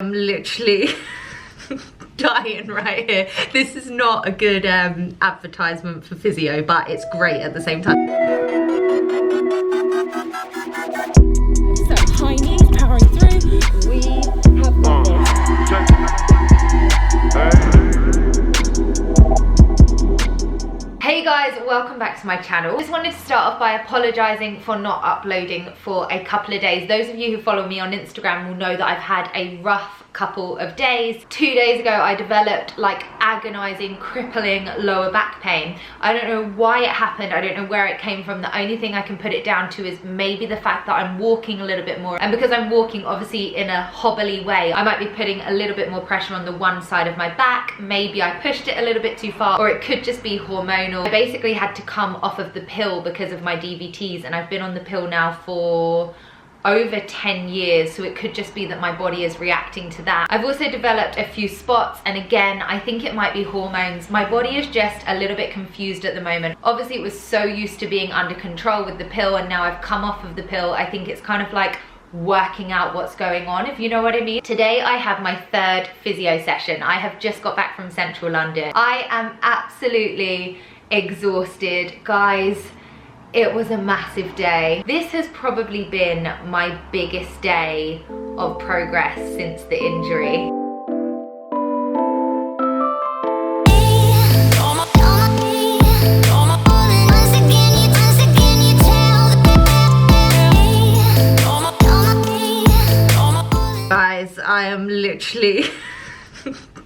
I'm literally dying right here. This is not a good advertisement for physio, but it's great at the same time. So high knees powering through. We have got Hey guys, welcome back to my channel. Just wanted to start off by apologising for not uploading for a couple of days. Those of you who follow me on Instagram will know that I've had a rough couple of days. 2 days ago I developed like agonizing, crippling lower back pain. I don't know why it happened, I don't know where it came from. The only thing I can put it down to is maybe the fact that I'm walking a little bit more, and because I'm walking obviously in a hobbly way, I might be putting a little bit more pressure on the one side of my back. Maybe I pushed it a little bit too far, or it could just be hormonal. I basically had to come off of the pill because of my DVTs, and I've been on the pill now for over 10 years, so it could just be that my body is reacting to that. I've also developed a few spots, and again, I think it might be hormones. My body is just a little bit confused at the moment. Obviously it was so used to being under control with the pill, and now I've come off of the pill. I think it's kind of like working out what's going on, if you know what I mean. Today I have my third physio session. I have just got back from central London. I am absolutely exhausted, guys. It was a massive day. This has probably been my biggest day of progress since the injury. Guys, I am literally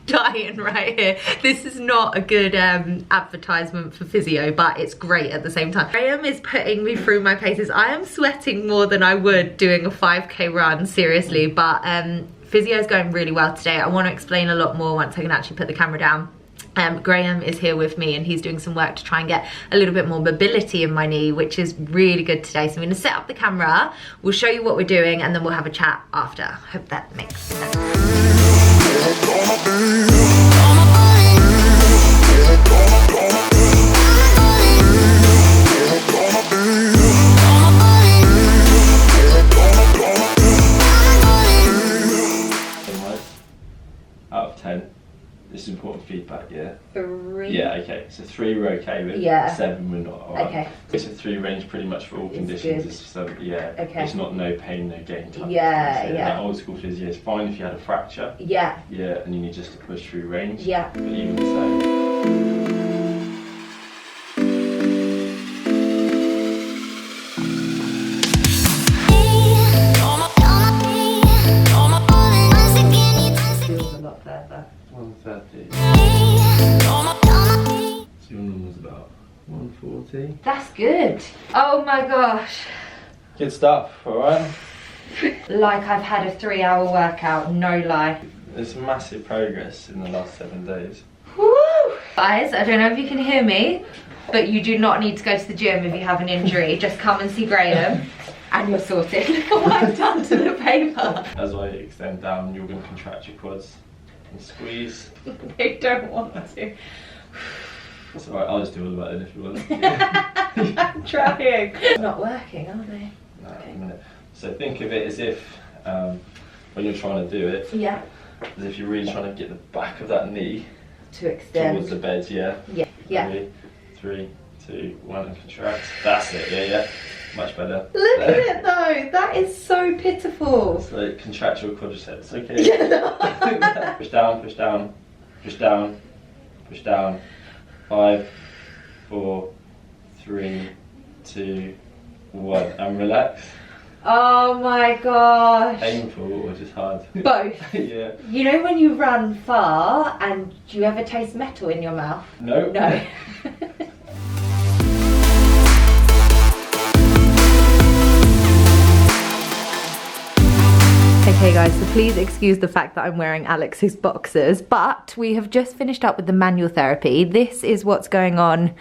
dying right here. This is not a good advertisement for physio, but it's great at the same time. Graham is putting me through my paces. I am sweating more than I would doing a 5k run, seriously, but physio is going really well today. I want to explain a lot more once I can actually put the camera down. Graham is here with me, and he's doing some work to try and get a little bit more mobility in my knee, which is really good today. So I'm going to set up the camera, we'll show you what we're doing, and then we'll have a chat after. Hope that makes sense. Out of 10. This is important feedback, yeah? 3. Yeah, okay. So 3 we're okay with. Yeah. 7 we're not. All right. Okay. It's a 3 range pretty much for all conditions. Good. It's yeah. Okay. It's not no pain, no gain type. Yeah, of yeah. That old school physio is fine if you had a fracture. Yeah. Yeah, and you need just to push through range. Yeah. But even so. Feels a lot further. 130. So your normal's about 140. That's good. Oh my gosh. Good stuff, alright? Like I've had a 3-hour workout, no lie. There's massive progress in the last 7 days. Woo! Guys, I don't know if you can hear me, but you do not need to go to the gym if you have an injury. Just come and see Graham and you're sorted. Look at what I've done to the paper. As I extend down, you're going to contract your quads and squeeze. They don't want to. It's alright, I'll just do all of that then if you want. I'm trying. It's not working, are they? No, a minute. So think of it as if, when you're trying to do it, Yeah. as if you're really trying to get the back of that knee To extend. towards the bed, yeah? Yeah. Yeah. 3, 2, 1 and contract. That's it, yeah. Much better. Look at it though, that is so pitiful. So contract your quadriceps, okay? Yeah. Push down, push down, push down, push down. 5, 4, 3, 2, 1, and relax. Oh my gosh. Painful or just hard? Both. Yeah. You know when you run far and do you ever taste metal in your mouth? No. No. Okay guys, so please excuse the fact that I'm wearing Alex's boxers, but we have just finished up with the manual therapy. This is what's going on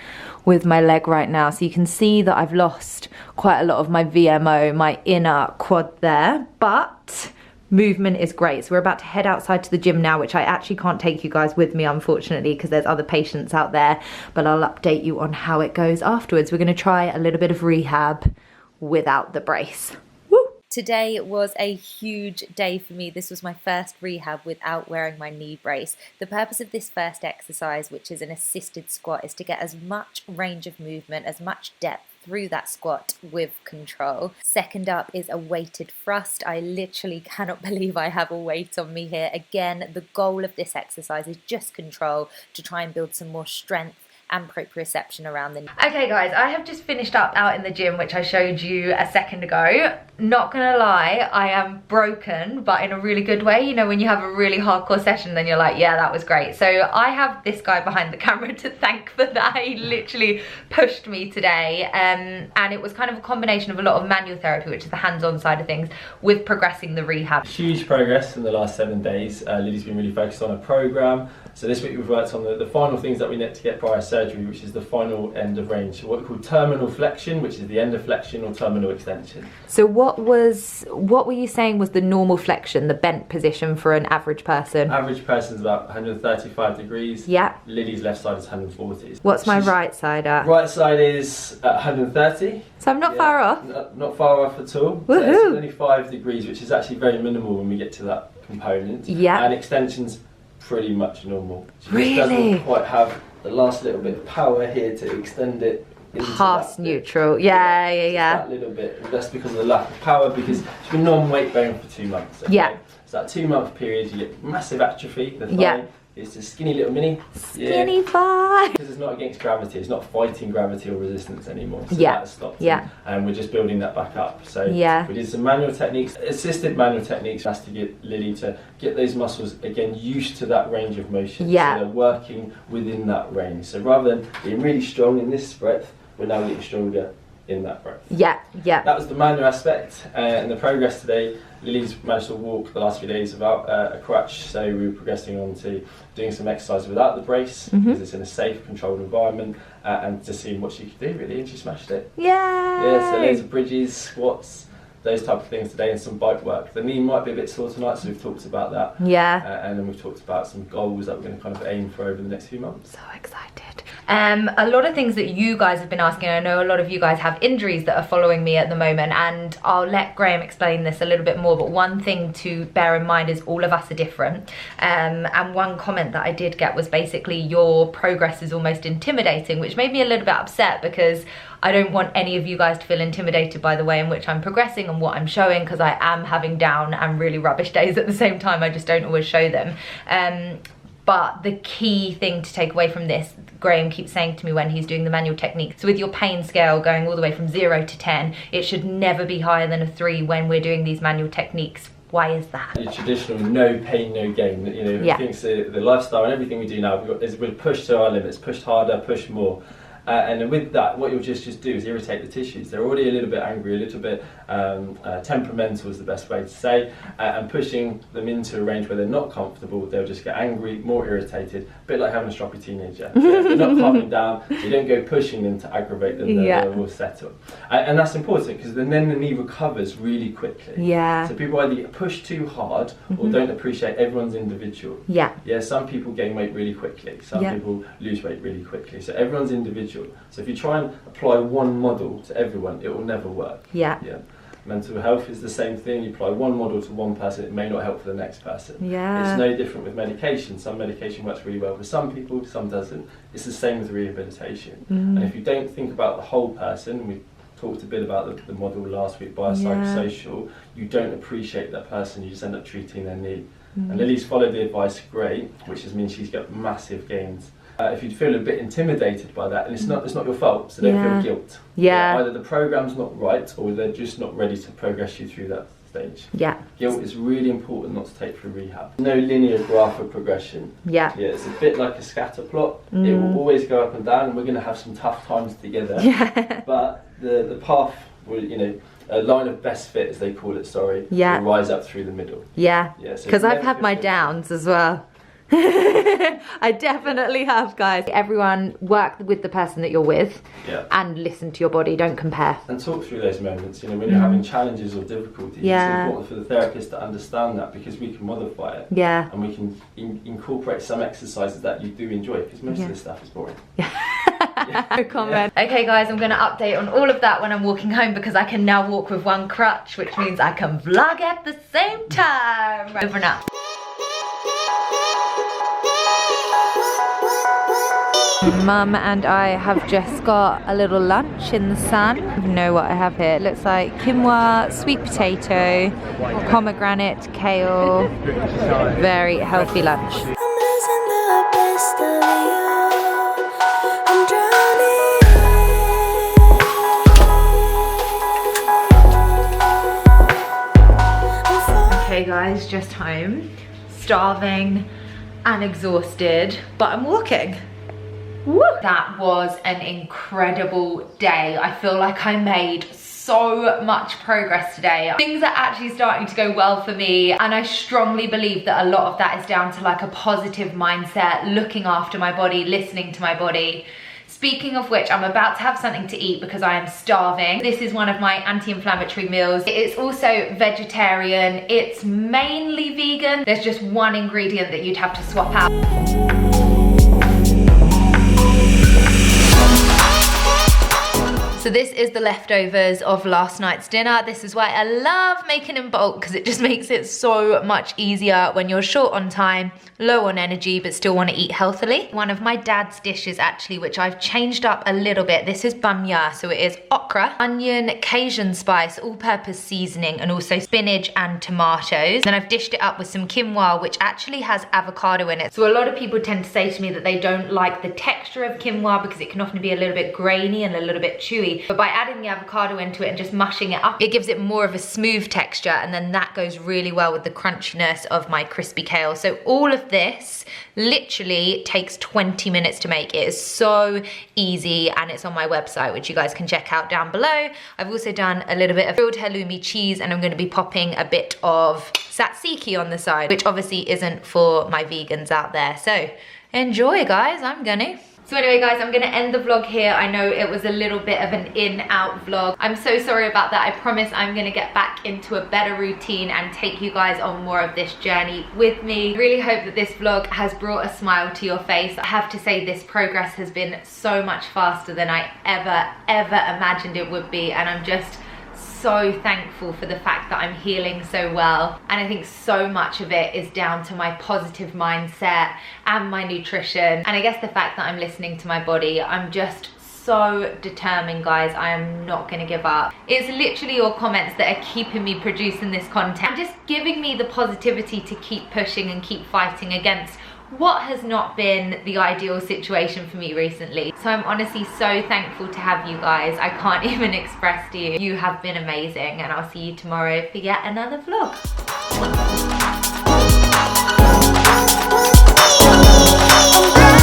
with my leg right now. So you can see that I've lost quite a lot of my VMO, my inner quad there, but movement is great. So we're about to head outside to the gym now, which I actually can't take you guys with me, unfortunately, because there's other patients out there, but I'll update you on how it goes afterwards. We're gonna try a little bit of rehab without the brace. Woo! Today was a huge day for me. This was my first rehab without wearing my knee brace. The purpose of this first exercise, which is an assisted squat, is to get as much range of movement, as much depth through that squat with control. Second up is a weighted thrust. I literally cannot believe I have a weight on me here. Again, the goal of this exercise is just control, to try and build some more strength and proprioception around the knee. Okay guys, I have just finished up out in the gym, which I showed you a second ago. Not gonna lie, I am broken, but in a really good way. You know, when you have a really hardcore session, then you're like, yeah, that was great. So I have this guy behind the camera to thank for that. He literally pushed me today. And it was kind of a combination of a lot of manual therapy, which is the hands-on side of things, with progressing the rehab. Huge progress in the last 7 days. Lily's been really focused on a program. So this week we've worked on the final things that we need to get prior surgery, which is the final end of range. So what we call terminal flexion, which is the end of flexion, or terminal extension. So what were you saying was the normal flexion, the bent position for an average person? Average person's about 135 degrees. Yeah. Lily's left side is 140. What's my right side at? Right side is at 130. So I'm not far off? Not far off at all. Woohoo. So it's only 5 degrees, which is actually very minimal when we get to that component. Yeah. And extension's pretty much normal. She really? just doesn't quite have the last little bit of power here to extend it into past that neutral. Yeah. That little bit. That's because of the lack of power, because she's been non-weight bearing for 2 months. Okay? Yeah. So that 2 month period, you get massive atrophy. The thigh Yeah. is a skinny little mini. Skinny thigh. Because it's not against gravity, it's not fighting gravity or resistance anymore. So Yeah. that has stopped. Yeah. And we're just building that back up. So Yeah. we did some manual techniques, assisted manual techniques, that's to get Lily to get those muscles again used to that range of motion. Yeah. So they're working within that range. So rather than being really strong in this breadth, we're now getting stronger in that breadth. Yeah. That was the manual aspect, and the progress today. Lily's managed to walk the last few days without a crutch, so we were progressing on to doing some exercise without the brace, because it's in a safe, controlled environment, and just seeing what she could do really, and she smashed it. Yay! Yeah, so loads of bridges, squats, those type of things today, and some bike work. The knee might be a bit sore tonight, so we've talked about that. Yeah. And then we've talked about some goals that we're going to kind of aim for over the next few months. So excited. A lot of things that you guys have been asking, I know a lot of you guys have injuries that are following me at the moment, and I'll let Graham explain this a little bit more, but one thing to bear in mind is all of us are different. And one comment that I did get was basically your progress is almost intimidating, which made me a little bit upset, because I don't want any of you guys to feel intimidated by the way in which I'm progressing and what I'm showing, because I am having down and really rubbish days at the same time. I just don't always show them. But the key thing to take away from this, Graham keeps saying to me when he's doing the manual technique, so with your pain scale going all the way from 0 to 10, it should never be higher than a 3 when we're doing these manual techniques. Why is that? The traditional no pain, no gain. You know, Yeah. I think the lifestyle and everything we do now we're pushed to our limits, pushed harder, pushed more. And with that, what you'll just do is irritate the tissues. They're already a little bit angry, a little bit temperamental is the best way to say, and pushing them into a range where they're not comfortable, they'll just get angry, more irritated, a bit like having a stroppy teenager. If they're not calming down, you don't go pushing them to aggravate them, they will settle. And that's important, because then the knee recovers really quickly. Yeah. So people either push too hard or don't appreciate everyone's individual. Yeah. Yeah, some people gain weight really quickly, some people lose weight really quickly. So everyone's individual. So if you try and apply one model to everyone, it will never work. Yeah. Mental health is the same thing. You apply one model to one person, it may not help for the next person. Yeah. It's no different with medication. Some medication works really well for some people, some doesn't. It's the same with rehabilitation. And if you don't think about the whole person, we talked a bit about the model last week, biopsychosocial, you don't appreciate that person, you just end up treating their need. And Lily's followed the advice great, which means she's got massive gains. If you feel a bit intimidated by that, and it's not your fault, so don't feel guilt. Either the program's not right, or they're just not ready to progress you through that stage. Guilt is really important not to take through rehab. No linear graph of progression. It's a bit like a scatter plot. It will always go up and down, and we're going to have some tough times together. But the path will, a line of best fit, as they call it, will rise up through the middle. Because I've had my downs as well. I definitely have, guys. Everyone, work with the person that you're with and listen to your body, don't compare. And talk through those moments, when you're having challenges or difficulties. It's important for the therapist to understand that, because we can modify it. And we can incorporate some exercises that you do enjoy, because most of this stuff is boring. Comment. Okay guys, I'm gonna update on all of that when I'm walking home because I can now walk with one crutch, which means I can vlog at the same time. Over now. Mum and I have just got a little lunch in the sun. I don't know what I have here. It looks like quinoa, sweet potato, pomegranate, kale. Very healthy lunch. Okay guys, just home. Starving and exhausted, but I'm walking. Woo. That was an incredible day. I feel like I made so much progress today. Things are actually starting to go well for me, and I strongly believe that a lot of that is down to like a positive mindset, looking after my body, listening to my body. Speaking of which, I'm about to have something to eat because I am starving. This is one of my anti-inflammatory meals. It's also vegetarian. It's mainly vegan. There's just one ingredient that you'd have to swap out. So this is the leftovers of last night's dinner. This is why I love making in bulk, because it just makes it so much easier when you're short on time, low on energy, but still want to eat healthily. One of my dad's dishes actually, which I've changed up a little bit. This is bamya, so it is okra, onion, Cajun spice, all-purpose seasoning, and also spinach and tomatoes. Then I've dished it up with some quinoa, which actually has avocado in it. So a lot of people tend to say to me that they don't like the texture of quinoa because it can often be a little bit grainy and a little bit chewy. But by adding the avocado into it and just mushing it up, it gives it more of a smooth texture, and then that goes really well with the crunchiness of my crispy kale. So all of this literally takes 20 minutes to make. It is so easy, and it's on my website, which you guys can check out down below. I've also done a little bit of grilled halloumi cheese, and I'm going to be popping a bit of tzatziki on the side, which obviously isn't for my vegans out there. So enjoy guys, I'm gonna. So anyway guys, I'm gonna end the vlog here. I know it was a little bit of an in-out vlog. I'm so sorry about that. I promise I'm gonna get back into a better routine and take you guys on more of this journey with me. I really hope that this vlog has brought a smile to your face. I have to say this progress has been so much faster than I ever imagined it would be, and I'm just so thankful for the fact that I'm healing so well. And I think so much of it is down to my positive mindset and my nutrition, and I guess the fact that I'm listening to my body. I'm just so determined guys. I am not gonna give up. It's literally your comments that are keeping me producing this content, just giving me the positivity to keep pushing and keep fighting against what has not been the ideal situation for me recently. So I'm honestly so thankful to have you guys. I can't even express to you. You have been amazing, and I'll see you tomorrow for yet another vlog.